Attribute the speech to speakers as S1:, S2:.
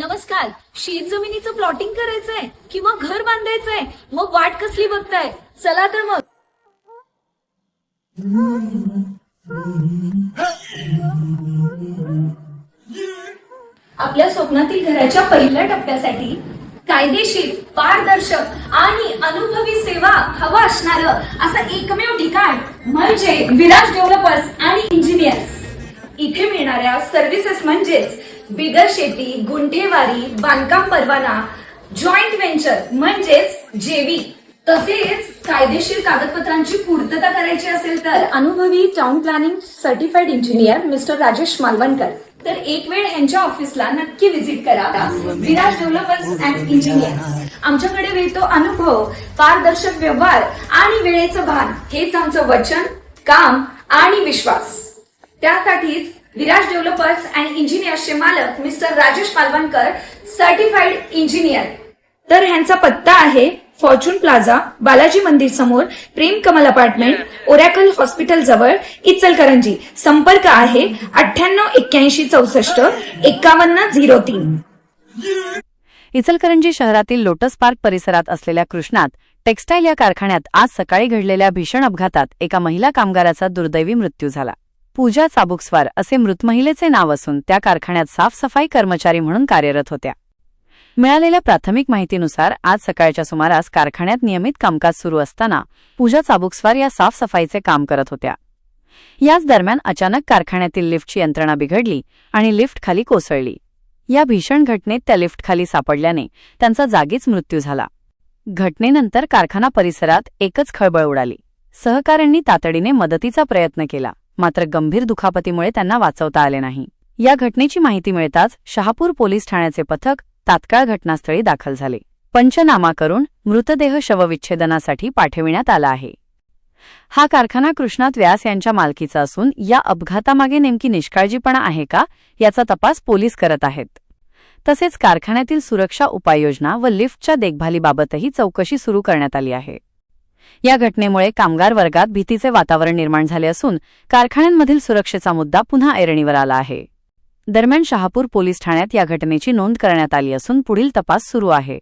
S1: नमस्कार. शेत जमिनीचं प्लॉटिंग करायचंय किंवा घर बांधायचंय, मग वाट कसली बघताय? चला तर मग. आपल्या स्वप्नातील घराच्या पहिल्या टप्प्यासाठी कायदेशीर, पारदर्शक आणि अनुभवी सेवा हवा असणारं असं एकमेव ठिकाण म्हणजे विराज डेव्हलपर्स आणि इंजिनियर्स. इथे मिळणाऱ्या सर्व्हिसेस म्हणजेच बिगर शेती, गुंठेवारी, बांधकाम परवाना, जॉईंट व्हेंचर म्हणजेच जेवी, तसेच कायदेशीर कागदपत्रांची पूर्तता करायची असेल तर अनुभवी town planning certified engineer mister Rajesh Malvankar. तर एक वेळ यांच्या ऑफिसला नक्की व्हिजिट करा. Viraj developers and engineers. आमच्याकडे मिळतो अनुभव, पारदर्शक व्यवहार आणि वेळेचं भान. हेच आमचं वचन, काम आणि विश्वास. त्यासाठीच विराज डेव्हलपर्स अँड इंजिनियर्सचे मालक mister Rajesh Malvankar, certified engineer. तर ह्यांचा पत्ता आहे फॉर्च्यून प्लाझा, बालाजी मंदिर समोर, प्रेम कमल अपार्टमेंट, ओरॅकल हॉस्पिटल जवळ, इचलकरंजी. संपर्क आहे 9881645103.
S2: इचलकरंजी शहरातील लोटस पार्क परिसरात असलेल्या कृष्णात टेक्सटाईल या कारखान्यात आज सकाळी घडलेल्या भीषण अपघातात एका महिला कामगाराचा दुर्दैवी मृत्यू झाला. पूजा चाबुकस्वार असे मृत महिलेचे नाव असून त्या कारखान्यात साफसफाई कर्मचारी म्हणून कार्यरत होत्या. मिळालेल्या प्राथमिक माहितीनुसार आज सकाळच्या सुमारास कारखान्यात नियमित कामकाज सुरू असताना पूजा चाबुकस्वार या साफसफाईचे काम करत होत्या. याच दरम्यान अचानक कारखान्यातील लिफ्टची यंत्रणा बिघडली आणि लिफ्ट खाली कोसळली. या भीषण घटनेत त्या लिफ्ट खाली सापडल्याने त्यांचा जागीच मृत्यू झाला. घटनेनंतर कारखाना परिसरात एकच खळबळ उडाली. सहकाऱ्यांनी तातडीने मदतीचा प्रयत्न केला, मात्र गंभीर दुखापतीमुळे त्यांना वाचवता आले नाही. या घटनेची माहिती मिळताच शहापूर पोलीस ठाण्याचे पथक तात्काळ घटनास्थळी दाखल झाले. पंचनामा करून मृतदेह शवविच्छेदनासाठी पाठविण्यात आला आहे. हा कारखाना कृष्णात व्यास यांच्या मालकीचा असून या अपघातामागे नेमकी निष्काळजीपणा आहे का याचा तपास पोलीस करत आहेत. तसेच कारखान्यातील सुरक्षा उपाययोजना व लिफ्टच्या देखभालीबाबतही चौकशी सुरू करण्यात आली आहे. या घटनेमुळे कामगार वर्गात भीतीचे वातावरण निर्माण झाले असून कारखान्यांमधील सुरक्षेचा मुद्दा पुन्हा ऐरणीवर आला आहे. दरम्यान शहापूर पोलीस ठाण्यात या घटनेची नोंद करण्यात आली असून पुढील तपास सुरू आहे.